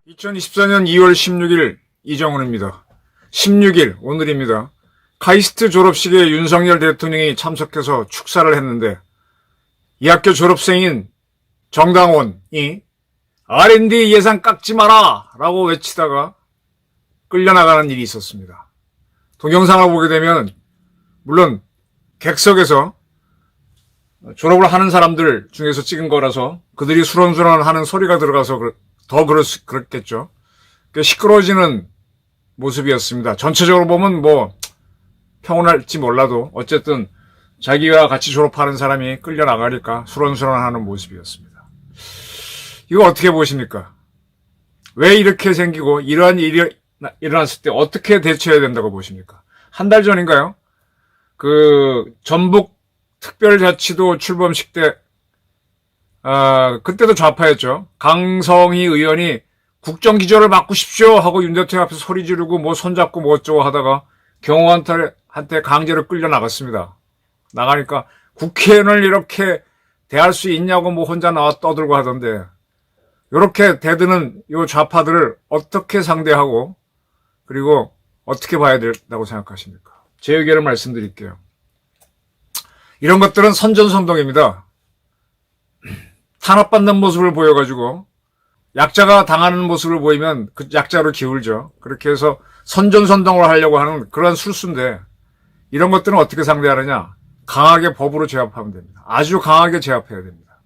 (2024년 2월 16일) 이정훈입니다. 16일 오늘입니다. 카이스트 졸업식에 윤석열 대통령이 참석해서 축사를 했는데 이 학교 졸업생인 정당원이 R&D 예산 깎지 마라 라고 외치다가 끌려나가는 일이 있었습니다. 동영상을 보게 되면 물론 객석에서 졸업을 하는 사람들 중에서 찍은 거라서 그들이 수런수런 하는 소리가 들어가서 더 그렇겠죠. 시끄러워지는 모습이었습니다. 전체적으로 보면 뭐 평온할지 몰라도 어쨌든 자기와 같이 졸업하는 사람이 끌려나가니까 수런수런하는 모습이었습니다. 이거 어떻게 보십니까? 왜 이렇게 생기고 이러한 일이 일어났을 때 어떻게 대처해야 된다고 보십니까? 한 달 전인가요? 전북 특별자치도 출범식 때 그때도 좌파였죠. 강성희 의원이 국정기조를 바꾸십시오 하고 윤 대통령 앞에서 소리 지르고 뭐 손잡고 뭐 어쩌고 하다가 경호원한테 강제로 끌려나갔습니다. 나가니까 국회의원을 이렇게 대할 수 있냐고 뭐 혼자 나와 떠들고 하던데 이렇게 대드는 이 좌파들을 어떻게 상대하고 그리고 어떻게 봐야 된다고 생각하십니까? 제 의견을 말씀드릴게요. 이런 것들은 선전선동입니다. 탄압받는 모습을 보여가지고 약자가 당하는 모습을 보이면 그 약자로 기울죠. 그렇게 해서 선전선동을 하려고 하는 그런 술수인데 이런 것들은 어떻게 상대하느냐? 강하게 법으로 제압하면 됩니다. 아주 강하게 제압해야 됩니다.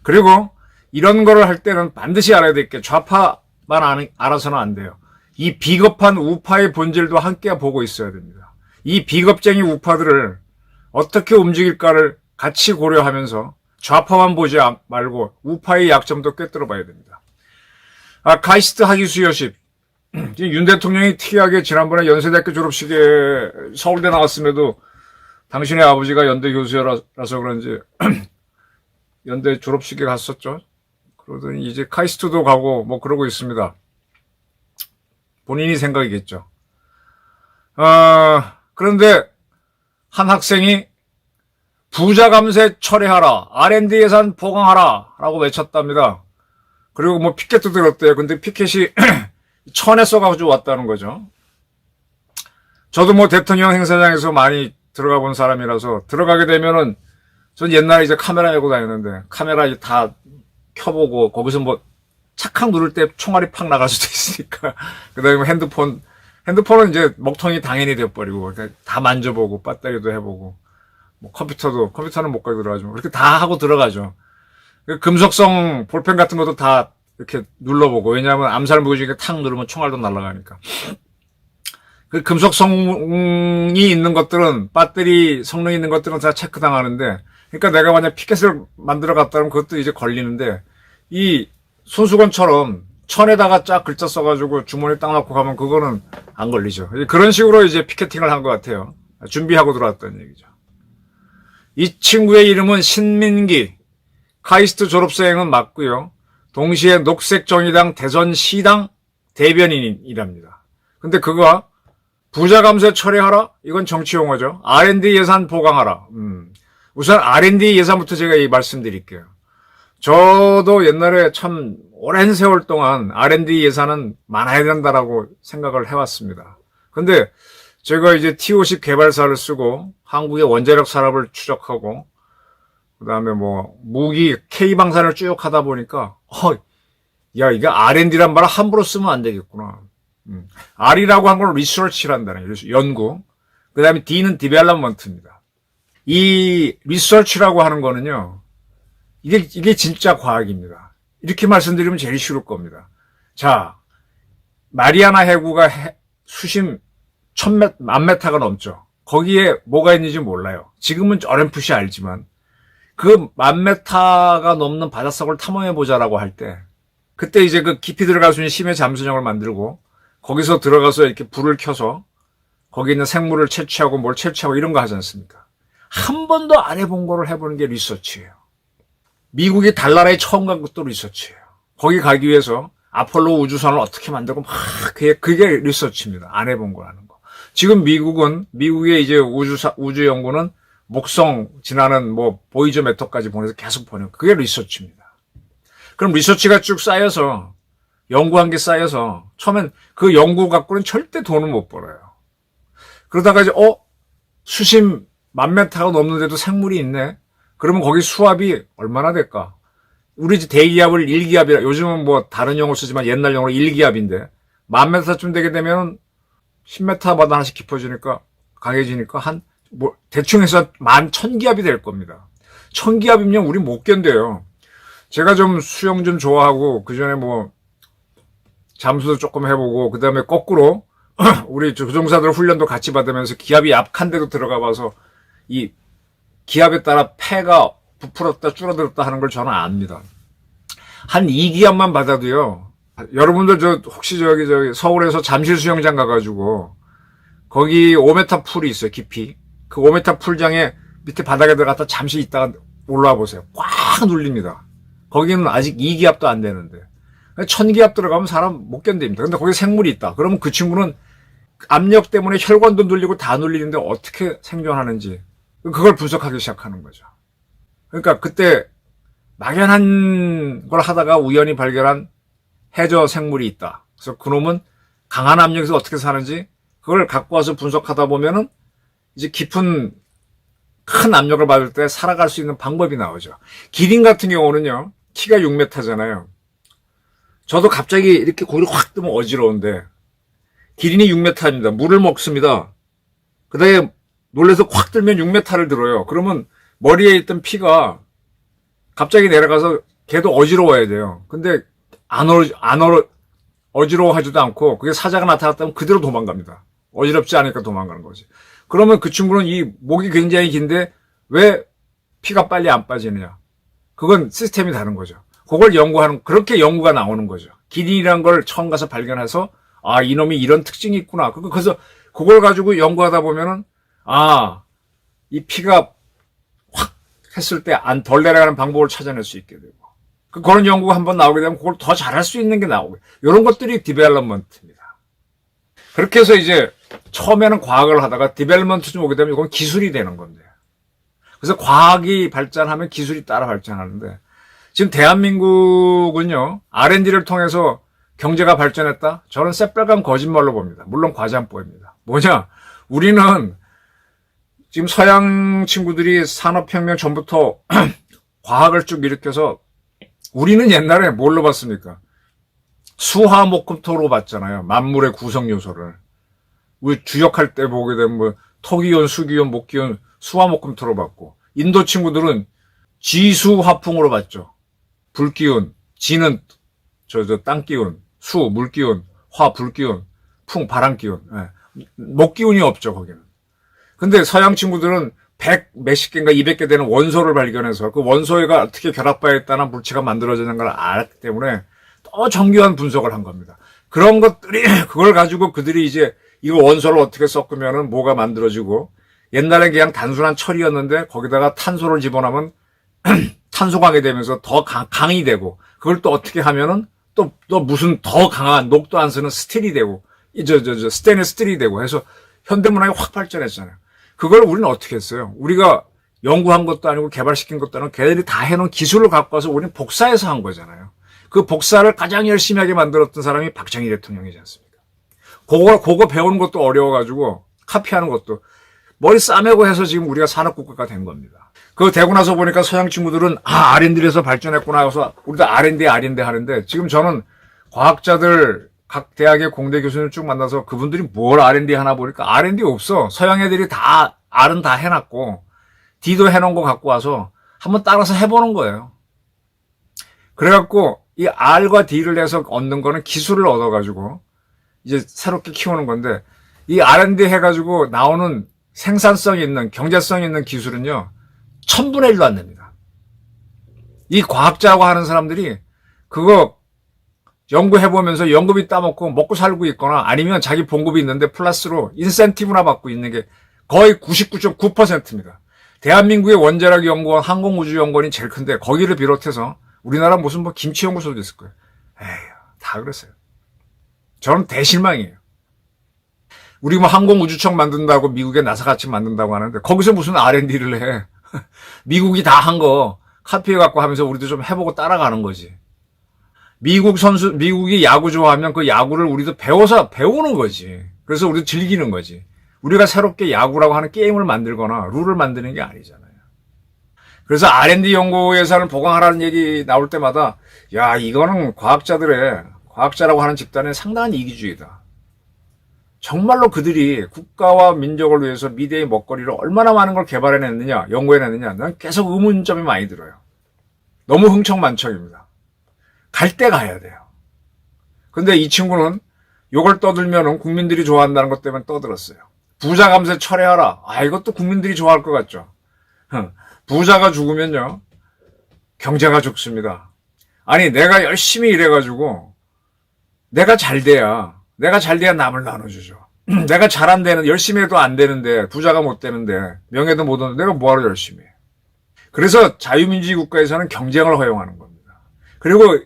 그리고 이런 거를 할 때는 반드시 알아야 될 게 좌파만 알아서는 안 돼요. 이 비겁한 우파의 본질도 함께 보고 있어야 됩니다. 이 비겁쟁이 우파들을 어떻게 움직일까를 같이 고려하면서 좌파만 보지 말고 우파의 약점도 꿰뚫어 봐야 됩니다. 카이스트 학위 수여식. 윤 대통령이 특이하게 지난번에 연세대학교 졸업식에 서울대 나왔음에도 당신의 아버지가 연대 교수라서 그런지 연대 졸업식에 갔었죠. 그러더니 이제 카이스트도 가고 뭐 그러고 있습니다. 본인이 생각이겠죠. 그런데 한 학생이 부자 감세 철회하라, R&D 예산 보강하라 라고 외쳤답니다. 그리고 뭐 피켓도 들었대요. 근데 피켓이 천에 써가지고 왔다는 거죠. 저도 뭐 대통령 행사장에서 많이 들어가 본 사람이라서 들어가게 되면은 전 옛날에 이제 카메라 메고 다녔는데 카메라 다 켜보고 거기서 뭐 착각 누를 때 총알이 팍 나갈 수도 있으니까 그다음에 핸드폰은 이제 먹통이 당연히 돼버리고 다 만져보고 배터리도 해보고 뭐 컴퓨터는 못 가게 들어가죠. 그렇게 다 하고 들어가죠. 금속성 볼펜 같은 것도 다 이렇게 눌러보고 왜냐하면 암살 무기중에 탁 누르면 총알도 날아가니까. 그 금속성이 있는 것들은 배터리 성능이 있는 것들은 다 체크당하는데 그러니까 내가 만약 피켓을 만들어 갔다면 그것도 이제 걸리는데 이 손수건처럼 천에다가 쫙 글자 써가지고 주머니에 딱 넣고 가면 그거는 안 걸리죠. 그런 식으로 이제 피켓팅을 한 것 같아요. 준비하고 들어왔다는 얘기죠. 이 친구의 이름은 신민기. 카이스트 졸업생은 맞고요. 동시에 녹색정의당 대전시당 대변인이랍니다. 근데 그거 부자 감세 철회하라? 이건 정치 용어죠. R&D 예산 보강하라. 우선 R&D 예산부터 제가 말씀드릴게요. 저도 옛날에 참 오랜 세월 동안 R&D 예산은 많아야 된다라고 생각을 해왔습니다. 근데 제가 이제 T50 개발사를 쓰고 한국의 원자력 산업을 추적하고 그다음에 뭐 무기 K방산을 쭉 하다 보니까 야 이게 R&D란 말을 함부로 쓰면 안 되겠구나. R이라고 한 건 리서치란다는 연구. 그다음에 D는 디벨롭먼트입니다. 이 리서치라고 하는 거는요. 이게 진짜 과학입니다. 이렇게 말씀드리면 제일 쉬울 겁니다. 자, 마리아나 해구가 수심 1000m 넘죠. 거기에 뭐가 있는지 몰라요. 지금은 어렴풋이 알지만 그 1000m가 넘는 바닷속을 탐험해보자라고 할 때 그때 이제 그 깊이 들어갈 수 있는 심해 잠수정을 만들고 거기서 들어가서 이렇게 불을 켜서 거기 있는 생물을 채취하고 뭘 채취하고 이런 거 하지 않습니까? 한 번도 안 해본 거를 해보는 게 리서치예요. 미국이 달나라에 처음 간 것도 리서치예요. 거기 가기 위해서 아폴로 우주선을 어떻게 만들고 막 그게 리서치입니다. 안 해본 거 하는 거. 지금 미국의 이제 우주 연구는 목성 지나는 뭐 보이저 메터까지 보내서 계속 보내고 그게 리서치입니다. 그럼 리서치가 쭉 쌓여서 연구한 게 쌓여서 처음엔 그 연구 갖고는 절대 돈을 못 벌어요. 그러다가 이제 수심 10,000m가 넘는데도 생물이 있네. 그러면 거기 수압이 얼마나 될까? 우리 대기압을 1기압이라 요즘은 뭐 다른 용어 쓰지만 옛날 용어로 1기압인데 10,000m쯤 되게 되면 10m마다 하나씩 깊어지니까 강해지니까 대충 해서 11,000기압이 될 겁니다. 1,000기압이면 우리 못 견뎌요. 제가 좀 수영 좀 좋아하고 그 전에 뭐 잠수도 조금 해보고 그 다음에 거꾸로 우리 조종사들 훈련도 같이 받으면서 기압이 약한 데도 들어가 봐서 이 기압에 따라 폐가 부풀었다 줄어들었다 하는 걸 저는 압니다. 한 2기압만 받아도요. 여러분들 혹시 저기 서울에서 잠실 수영장 가가지고 거기 5m 풀이 있어요. 깊이. 그 5m 풀장에 밑에 바닥에 들어갔다 잠시 있다가 올라와 보세요. 꽉 눌립니다. 거기는 아직 2기압도 안 되는데 1,000기압 들어가면 사람 못 견딥니다. 근데 거기 생물이 있다. 그러면 그 친구는 압력 때문에 혈관도 눌리고 다 눌리는데 어떻게 생존하는지 그걸 분석하기 시작하는 거죠. 그러니까 그때 막연한 걸 하다가 우연히 발견한 해저 생물이 있다. 그래서 그놈은 강한 압력에서 어떻게 사는지 그걸 갖고 와서 분석하다 보면은 이제 깊은 큰 압력을 받을 때 살아갈 수 있는 방법이 나오죠. 기린 같은 경우는요. 키가 6m잖아요. 저도 갑자기 이렇게 고기를 확 뜨면 어지러운데 기린이 6m입니다. 물을 먹습니다. 그 다음에 놀래서 확 들면 6m를 들어요. 그러면 머리에 있던 피가 갑자기 내려가서 걔도 어지러워야 돼요. 근데 어지러워하지도 않고 그게 사자가 나타났다면 그대로 도망갑니다. 어지럽지 않으니까 도망가는 거지. 그러면 그 친구는 이 목이 굉장히 긴데 왜 피가 빨리 안 빠지느냐. 그건 시스템이 다른 거죠. 그걸 그렇게 연구가 나오는 거죠. 기린이라는 걸 처음 가서 발견해서 이놈이 이런 특징이 있구나. 그래서 그걸 가지고 연구하다 보면은 이 피가 확 했을 때 덜 내려가는 방법을 찾아낼 수 있게 되고 그런 연구가 한번 나오게 되면 그걸 더 잘할 수 있는 게 나오고 이런 것들이 디벨롭먼트입니다. 그렇게 해서 이제 처음에는 과학을 하다가 디벨롭먼트 좀 오게 되면 이건 기술이 되는 건데 그래서 과학이 발전하면 기술이 따라 발전하는데 지금 대한민국은요 R&D를 통해서 경제가 발전했다? 저는 새빨간 거짓말로 봅니다. 물론 과장법입니다. 뭐냐? 우리는 지금 서양 친구들이 산업혁명 전부터 과학을 쭉 일으켜서 우리는 옛날에 뭘로 봤습니까? 수화목금토로 봤잖아요. 만물의 구성 요소를. 우리 주역할 때 보게 되면 뭐 토기온, 수기온, 목기온, 수화목금토로 봤고 인도 친구들은 지수화풍으로 봤죠. 불기운, 지는 땅기운, 수, 물기운, 화, 불기운, 풍, 바람기운. 목기운이 없죠, 거기는. 근데 서양 친구들은 100 몇십 개인가 200개 되는 원소를 발견해서 그 원소가 어떻게 결합하에 따라 물체가 만들어지는 걸 알았기 때문에 더 정교한 분석을 한 겁니다. 그런 것들이, 그걸 가지고 그들이 이제 이거 원소를 어떻게 섞으면은 뭐가 만들어지고 옛날엔 그냥 단순한 철이었는데 거기다가 탄소를 집어넣으면 탄소광이 되면서 더 강이 되고 그걸 또 어떻게 하면은 또 무슨 더 강한 녹도 안 쓰는 스틸이 되고 스테인리스 스틸이 되고 해서 현대문학이 확 발전했잖아요. 그걸 우리는 어떻게 했어요? 우리가 연구한 것도 아니고 개발시킨 것도 아니고 걔들이 다 해놓은 기술을 갖고 와서 우리는 복사해서 한 거잖아요. 그 복사를 가장 열심히 하게 만들었던 사람이 박정희 대통령이지 않습니까? 그거 배우는 것도 어려워가지고 카피하는 것도 머리 싸매고 해서 지금 우리가 산업국가가 된 겁니다. 그거 되고 나서 보니까 서양 친구들은 R&D에서 발전했구나 해서 우리도 R&D 하는데 지금 저는 과학자들 각 대학의 공대 교수님 쭉 만나서 그분들이 뭘 R&D 하나 보니까 R&D 없어. 서양 애들이 다 R은 다 해놨고 D도 해놓은 거 갖고 와서 한번 따라서 해보는 거예요. 그래갖고 이 R과 D를 내서 얻는 거는 기술을 얻어가지고 이제 새롭게 키우는 건데 이 R&D 해가지고 나오는 생산성 있는 경제성 있는 기술은요 1000분의 1도 안 됩니다. 이 과학자하고 하는 사람들이 그거 연구해보면서 연구비 따먹고 먹고 살고 있거나 아니면 자기 봉급이 있는데 플러스로 인센티브나 받고 있는 게 거의 99.9%입니다. 대한민국의 원자력 연구원, 항공우주연구원이 제일 큰데 거기를 비롯해서 우리나라 무슨 뭐 김치연구소도 있을 거예요. 에휴, 다 그랬어요. 저는 대실망이에요. 우리 뭐 항공우주청 만든다고 미국에 나사 같이 만든다고 하는데 거기서 무슨 R&D를 해. 미국이 다 한 거 카피해갖고 하면서 우리도 좀 해보고 따라가는 거지. 미국이 야구 좋아하면 그 야구를 우리도 배우는 거지. 그래서 우리도 즐기는 거지. 우리가 새롭게 야구라고 하는 게임을 만들거나 룰을 만드는 게 아니잖아요. 그래서 R&D 연구 예산을 보강하라는 얘기 나올 때마다 야, 이거는 과학자라고 하는 집단의 상당한 이기주의다. 정말로 그들이 국가와 민족을 위해서 미래의 먹거리를 얼마나 많은 걸 개발해냈느냐, 연구해냈느냐, 난 계속 의문점이 많이 들어요. 너무 흥청만청입니다. 갈 때 가야 돼요. 근데 이 친구는 요걸 떠들면은 국민들이 좋아한다는 것 때문에 떠들었어요. 부자 감세 철회하라. 아, 이것도 국민들이 좋아할 것 같죠. 부자가 죽으면요, 경제가 죽습니다. 아니, 내가 열심히 일해가지고, 내가 잘 돼야 남을 나눠주죠. 내가 잘 안 되는, 열심히 해도 안 되는데, 부자가 못 되는데, 명예도 못 얻는데, 내가 뭐하러 열심히 해. 그래서 자유민주주의 국가에서는 경쟁을 허용하는 겁니다. 그리고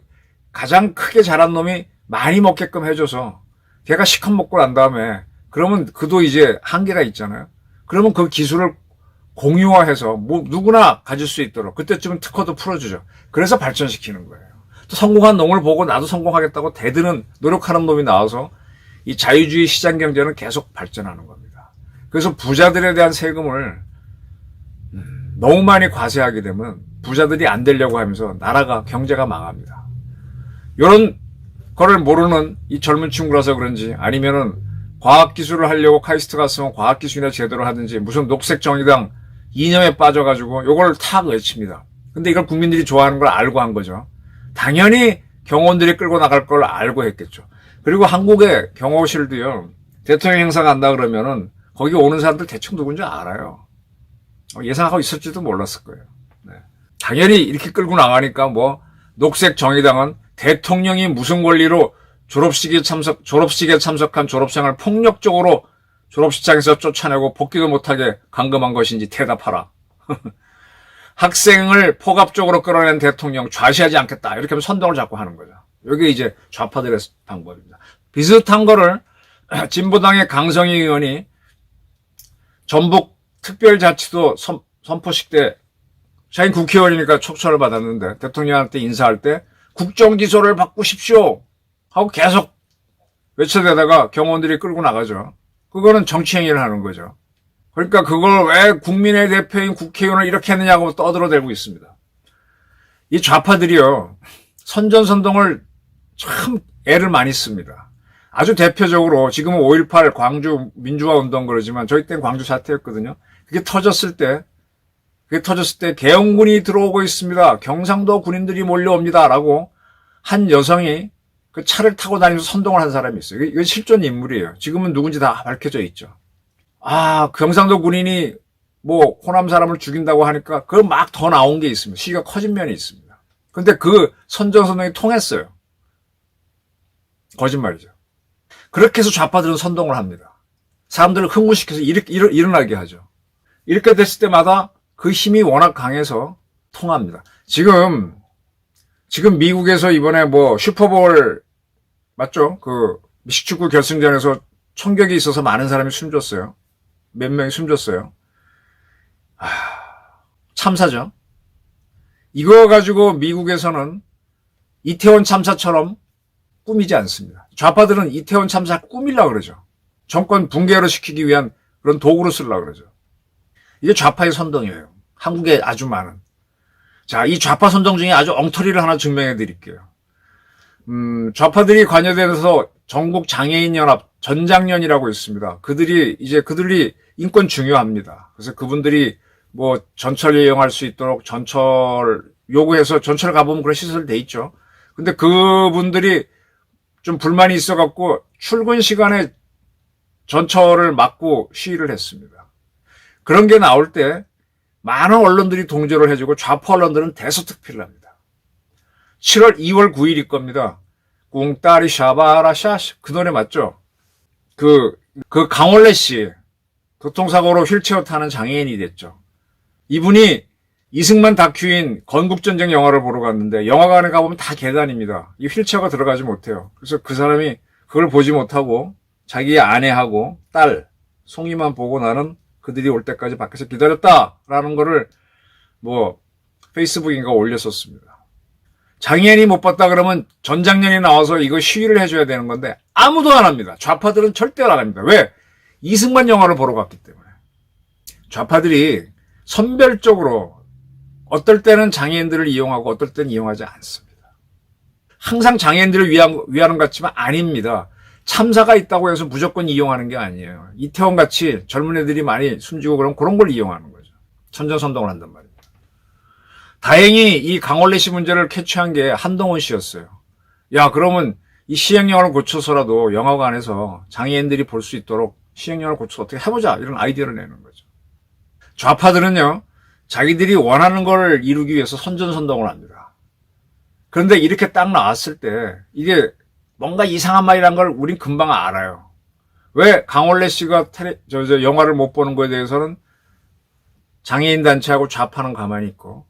가장 크게 자란 놈이 많이 먹게끔 해줘서, 걔가 시컷 먹고 난 다음에, 그러면 그도 이제 한계가 있잖아요. 그러면 그 기술을 공유화해서 뭐 누구나 가질 수 있도록 그때쯤은 특허도 풀어주죠. 그래서 발전시키는 거예요. 또 성공한 놈을 보고 나도 성공하겠다고 대드는 노력하는 놈이 나와서 이 자유주의 시장 경제는 계속 발전하는 겁니다. 그래서 부자들에 대한 세금을 너무 많이 과세하게 되면 부자들이 안 되려고 하면서 나라가 경제가 망합니다. 이런 거를 모르는 이 젊은 친구라서 그런지 아니면은 과학기술을 하려고 카이스트 갔으면 과학기술이나 제대로 하든지 무슨 녹색정의당 이념에 빠져가지고 요걸 탁 외칩니다. 근데 이걸 국민들이 좋아하는 걸 알고 한 거죠. 당연히 경호원들이 끌고 나갈 걸 알고 했겠죠. 그리고 한국의 경호실도요, 대통령 행사 간다 그러면은 거기 오는 사람들 대충 누군지 알아요. 예상하고 있을지도 몰랐을 거예요. 네. 당연히 이렇게 끌고 나가니까 뭐 녹색정의당은 대통령이 무슨 권리로 졸업식에 참석한 졸업생을 폭력적으로 졸업식장에서 쫓아내고 복귀도 못하게 감금한 것인지 대답하라. 학생을 포갑적으로 끌어낸 대통령 좌시하지 않겠다. 이렇게 하면 선동을 자꾸 하는 거죠. 이게 이제 좌파들의 방법입니다. 비슷한 거를 진보당의 강성희 의원이 전북 특별자치도 선포식 때 자기 국회의원이니까 촉천을 받았는데 대통령한테 인사할 때 국정기소를 바꾸십시오 하고 계속 외쳐대다가 경호원들이 끌고 나가죠. 그거는 정치행위를 하는 거죠. 그러니까 그걸 왜 국민의 대표인 국회의원을 이렇게 했느냐고 떠들어대고 있습니다. 이 좌파들이요, 선전선동을 참 애를 많이 씁니다. 아주 대표적으로 지금은 5.18 광주 민주화 운동 그러지만 저희 때는 광주 사태였거든요. 그게 터졌을 때 계엄군이 들어오고 있습니다. 경상도 군인들이 몰려옵니다. 라고 한 여성이 그 차를 타고 다니면서 선동을 한 사람이 있어요. 이건 실존 인물이에요. 지금은 누군지 다 밝혀져 있죠. 아, 경상도 군인이 뭐 호남 사람을 죽인다고 하니까 그걸 막 더 나온 게 있습니다. 시기가 커진 면이 있습니다. 근데 그 선전선동이 통했어요. 거짓말이죠. 그렇게 해서 좌파들은 선동을 합니다. 사람들을 흥분시켜서 일어나게 하죠. 이렇게 됐을 때마다 그 힘이 워낙 강해서 통합니다. 지금 미국에서 이번에 뭐 슈퍼볼 맞죠? 그 미식축구 결승전에서 총격이 있어서 많은 사람이 숨졌어요. 몇 명이 숨졌어요. 참사죠. 이거 가지고 미국에서는 이태원 참사처럼 꾸미지 않습니다. 좌파들은 이태원 참사 꾸밀려고 그러죠. 정권 붕괴로 시키기 위한 그런 도구로 쓰려고 그러죠. 이게 좌파의 선동이에요. 한국에 아주 많은. 자, 이 좌파 선동 중에 아주 엉터리를 하나 증명해 드릴게요. 좌파들이 관여돼서 전국 장애인연합 전장년이라고 있습니다. 그들이 인권 중요합니다. 그래서 그분들이 뭐 전철 이용할 수 있도록 전철 요구해서 전철 가보면 그런 시설 돼 있죠. 근데 그분들이 좀 불만이 있어갖고 출근 시간에 전철을 막고 시위를 했습니다. 그런 게 나올 때 많은 언론들이 동조를 해주고 좌파 언론들은 대서특필을 합니다. 2월 9일일 겁니다. 꿍따리 샤바라 샤시 그 노래 맞죠? 그 강원래 씨 교통사고로 휠체어 타는 장애인이 됐죠. 이분이 이승만 다큐인 건국전쟁 영화를 보러 갔는데 영화관에 가보면 다 계단입니다. 이 휠체어가 들어가지 못해요. 그래서 그 사람이 그걸 보지 못하고 자기 아내하고 딸, 송이만 보고 나는 그들이 올 때까지 밖에서 기다렸다라는 거를 뭐 페이스북인가 올렸었습니다. 장애인이 못 봤다 그러면 전장년이 나와서 이거 시위를 해줘야 되는 건데 아무도 안 합니다. 좌파들은 절대 안 합니다. 왜? 이승만 영화를 보러 갔기 때문에. 좌파들이 선별적으로 어떨 때는 장애인들을 이용하고 어떨 때는 이용하지 않습니다. 항상 장애인들을 위하는 것 같지만 아닙니다. 참사가 있다고 해서 무조건 이용하는 게 아니에요. 이태원 같이 젊은 애들이 많이 숨지고 그러면 그런 걸 이용하는 거죠. 천전선동을 한단 말입니다. 다행히 이 강원래 씨 문제를 캐치한 게 한동훈 씨였어요. 야, 그러면 이 시행령을 고쳐서라도 영화관에서 장애인들이 볼 수 있도록 시행령을 고쳐서 어떻게 해보자, 이런 아이디어를 내는 거죠. 좌파들은요, 자기들이 원하는 걸 이루기 위해서 선전선동을 합니다. 그런데 이렇게 딱 나왔을 때 이게 뭔가 이상한 말이란 걸 우린 금방 알아요. 왜 강원래 씨가 영화를 못 보는 거에 대해서는 장애인 단체하고 좌파는 가만히 있고,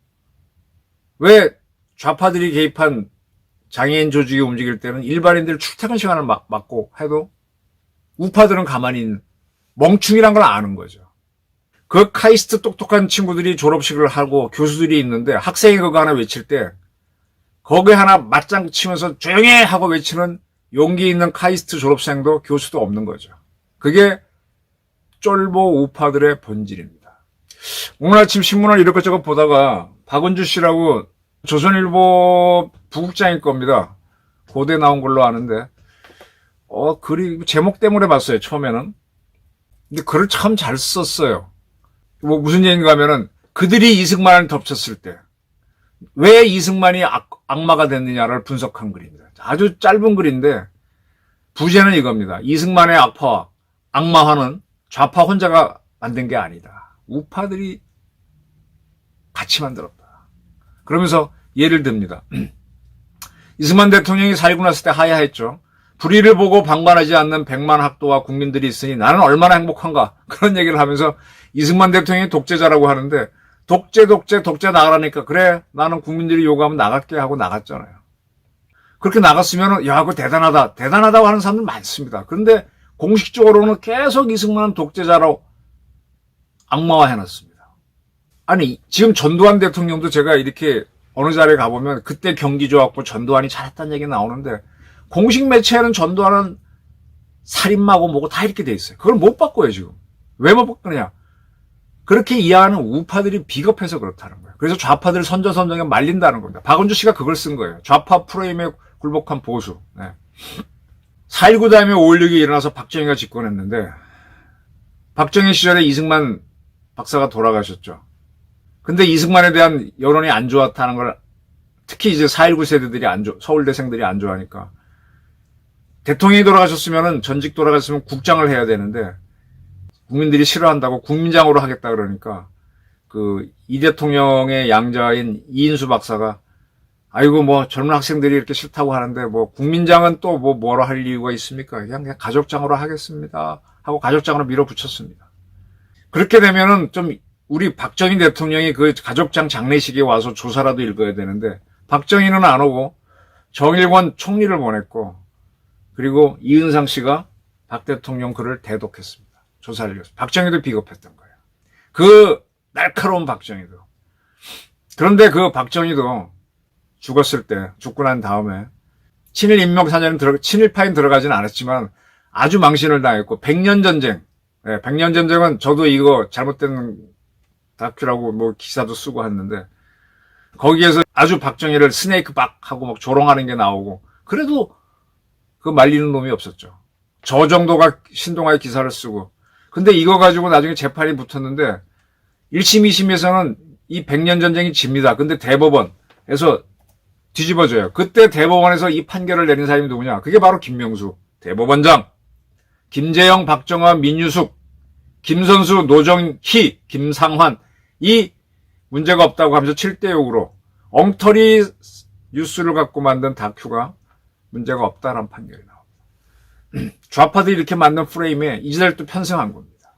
왜 좌파들이 개입한 장애인 조직이 움직일 때는 일반인들 출퇴근 시간을 막고 해도 우파들은 가만히 있는, 멍충이란 걸 아는 거죠. 그 카이스트 똑똑한 친구들이 졸업식을 하고 교수들이 있는데 학생이 그거 하나 외칠 때 거기에 하나 맞장 치면서 조용히 해! 하고 외치는 용기 있는 카이스트 졸업생도 교수도 없는 거죠. 그게 쫄보 우파들의 본질입니다. 오늘 아침 신문을 이것저것 보다가 박은주 씨라고 조선일보 부국장일 겁니다. 고대 나온 걸로 아는데 글이 제목 때문에 봤어요, 처음에는. 근데 글을 참 잘 썼어요. 뭐 무슨 얘기인가 하면은 그들이 이승만을 덮쳤을 때 왜 이승만이 악마가 됐느냐를 분석한 글입니다. 아주 짧은 글인데 부제는 이겁니다. 이승만의 악파와 악마화는 좌파 혼자가 만든 게 아니다. 우파들이 같이 만들었다. 그러면서 예를 듭니다. 이승만 대통령이 살고 났을 때 하야했죠. 불의를 보고 방관하지 않는 100만 학도와 국민들이 있으니 나는 얼마나 행복한가. 그런 얘기를 하면서 이승만 대통령이 독재자라고 하는데 독재 나가라니까 그래 나는 국민들이 요구하면 나갈게 하고 나갔잖아요. 그렇게 나갔으면 야 그거 대단하다고 하는 사람들 많습니다. 그런데 공식적으로는 계속 이승만은 독재자로 악마화 해놨습니다. 아니 지금 전두환 대통령도 제가 이렇게 어느 자리에 가보면 그때 경기 좋았고 전두환이 잘했다는 얘기 나오는데 공식 매체에는 전두환은 살인마고 뭐고 다 이렇게 돼 있어요. 그걸 못 바꿔요 지금. 왜 못 바꾸느냐. 그렇게 이해하는 우파들이 비겁해서 그렇다는 거예요. 그래서 좌파들 선전선동에 말린다는 겁니다. 박은주 씨가 그걸 쓴 거예요. 좌파 프레임에 굴복한 보수. 네. 4.19 다음에 5.16이 일어나서 박정희가 집권했는데 박정희 시절에 이승만 박사가 돌아가셨죠. 근데 이승만에 대한 여론이 안 좋았다는 걸 특히 이제 4.19 세대들이 서울대생들이 안 좋아하니까 대통령이 돌아가셨으면은 전직 돌아갔으면 국장을 해야 되는데 국민들이 싫어한다고 국민장으로 하겠다 그러니까 그 이 대통령의 양자인 이인수 박사가 아이고 뭐 젊은 학생들이 이렇게 싫다고 하는데 뭐 국민장은 또 뭐라 할 이유가 있습니까? 그냥 가족장으로 하겠습니다 하고 가족장으로 밀어붙였습니다. 그렇게 되면은 좀 우리 박정희 대통령이 그 가족장 장례식에 와서 조사라도 읽어야 되는데 박정희는 안 오고 정일권 총리를 보냈고 그리고 이은상 씨가 박 대통령 글을 대독했습니다. 조사를 읽었습니다. 박정희도 비겁했던 거예요. 그 날카로운 박정희도. 그런데 그 박정희도 죽었을 때, 죽고 난 다음에 친일파인 들어가지는 않았지만 아주 망신을 당했고 100년 전쟁. 네, 100년 전쟁은 저도 이거 잘못된 다큐라고 뭐 기사도 쓰고 했는데 거기에서 아주 박정희를 스네이크 박하고 막 조롱하는 게 나오고 그래도 그 말리는 놈이 없었죠. 저 정도가 신동아의 기사를 쓰고 근데 이거 가지고 나중에 재판이 붙었는데 1심, 2심에서는 이 100년 전쟁이 집니다. 근데 대법원에서 뒤집어져요. 그때 대법원에서 이 판결을 내린 사람이 누구냐? 그게 바로 김명수 대법원장, 김재영, 박정화, 민유숙, 김선수, 노정희, 김상환 이 문제가 없다고 하면서 7대6으로 엉터리 뉴스를 갖고 만든 다큐가 문제가 없다라는 판결이 나옵니다. 좌파들이 이렇게 만든 프레임에 이제를 또 편승한 겁니다.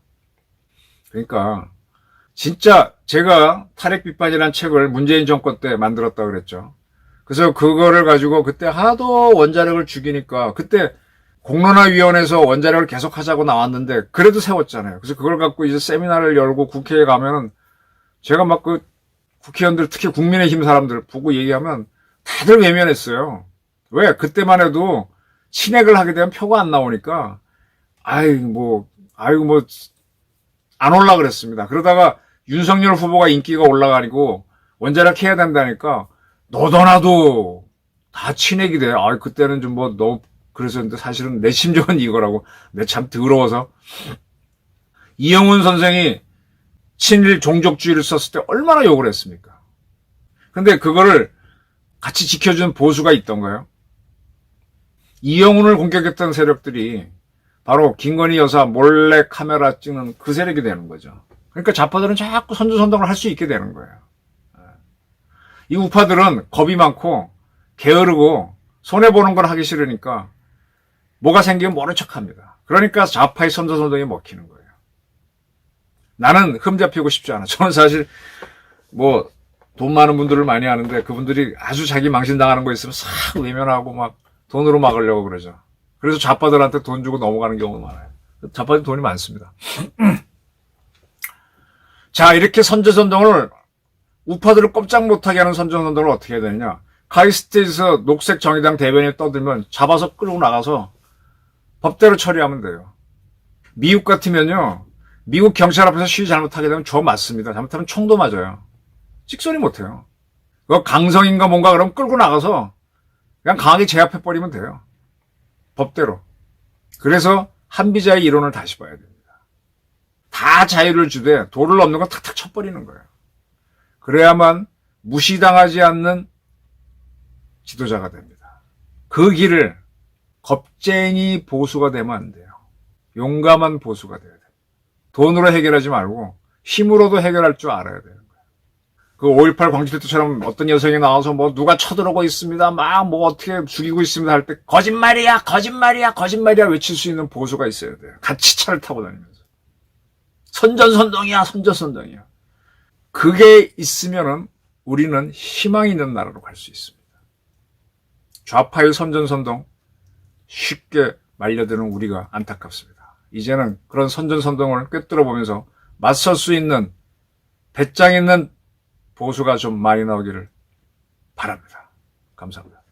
그러니까 진짜 제가 탈핵비판이라는 책을 문재인 정권 때 만들었다고 그랬죠. 그래서 그거를 가지고 그때 하도 원자력을 죽이니까 그때 공론화위원회에서 원자력을 계속 하자고 나왔는데 그래도 세웠잖아요. 그래서 그걸 갖고 이제 세미나를 열고 국회에 가면은 제가 막 그 국회의원들 특히 국민의힘 사람들 보고 얘기하면 다들 외면했어요. 왜? 그때만 해도 친핵을 하게 되면 표가 안 나오니까 아이고 뭐 안 올라 그랬습니다. 그러다가 윤석열 후보가 인기가 올라가고 원자력 해야 된다니까 너도나도 다 친핵이 돼. 그때는 좀 뭐 너무 그랬었는데 사실은 내 심정은 이거라고. 내 참 더러워서. 이영훈 선생이 친일 종족주의를 썼을 때 얼마나 욕을 했습니까? 근데 그거를 같이 지켜준 보수가 있던가요? 이영훈을 공격했던 세력들이 바로 김건희 여사 몰래 카메라 찍는 그 세력이 되는 거죠. 그러니까 좌파들은 자꾸 선전선동을 할 수 있게 되는 거예요. 이 우파들은 겁이 많고 게으르고 손해보는 걸 하기 싫으니까 뭐가 생기면 모른 척합니다. 그러니까 좌파의 선전선동이 먹히는 거예요. 나는 흠잡히고 싶지 않아. 저는 사실 뭐 돈 많은 분들을 많이 아는데 그분들이 아주 자기 망신 당하는 거 있으면 싹 외면하고 막 돈으로 막으려고 그러죠. 그래서 좌파들한테 돈 주고 넘어가는 경우가 많아요. 좌파들 돈이 많습니다. 자, 이렇게 선전선동을 우파들을 꼼짝 못하게 하는 선전선동을 어떻게 해야 되느냐. 카이스트에서 녹색 정의당 대변인이 떠들면 잡아서 끌고 나가서 법대로 처리하면 돼요. 미국 같으면요. 미국 경찰 앞에서 시위 잘못하게 되면 저 맞습니다. 잘못하면 총도 맞아요. 찍소리 못해요. 그거 강성인가 뭔가 그러면 끌고 나가서 그냥 강하게 제압해버리면 돼요. 법대로. 그래서 한비자의 이론을 다시 봐야 됩니다. 다 자유를 주되 도를 넘는 건 탁탁 쳐버리는 거예요. 그래야만 무시당하지 않는 지도자가 됩니다. 그 길을 겁쟁이 보수가 되면 안 돼요. 용감한 보수가 돼야 돼요. 돈으로 해결하지 말고 힘으로도 해결할 줄 알아야 돼요. 그 5.18 광주대처럼 어떤 여성이 나와서 뭐 누가 쳐들어오고 있습니다. 막 뭐 어떻게 죽이고 있습니다 할 때 거짓말이야 외칠 수 있는 보수가 있어야 돼요. 같이 차를 타고 다니면서. 선전선동이야. 그게 있으면은 우리는 희망이 있는 나라로 갈 수 있습니다. 좌파의 선전선동 쉽게 말려드는 우리가 안타깝습니다. 이제는 그런 선전선동을 꿰뚫어 보면서 맞설 수 있는 배짱 있는 보수가 좀 많이 나오기를 바랍니다. 감사합니다.